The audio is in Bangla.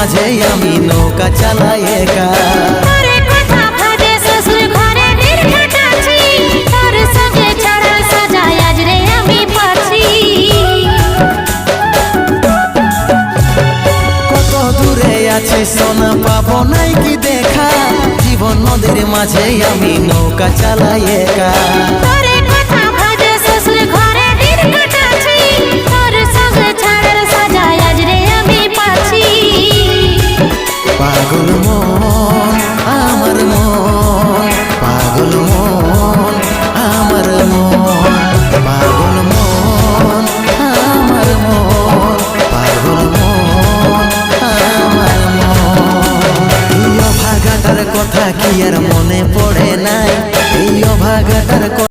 মাঝে আমি নৌকা চালাই একা। কত দূরে আছে সোনা পাবো নাই কি দেখা, জীবন নদীর মাঝে আমি নৌকা চালাই একা।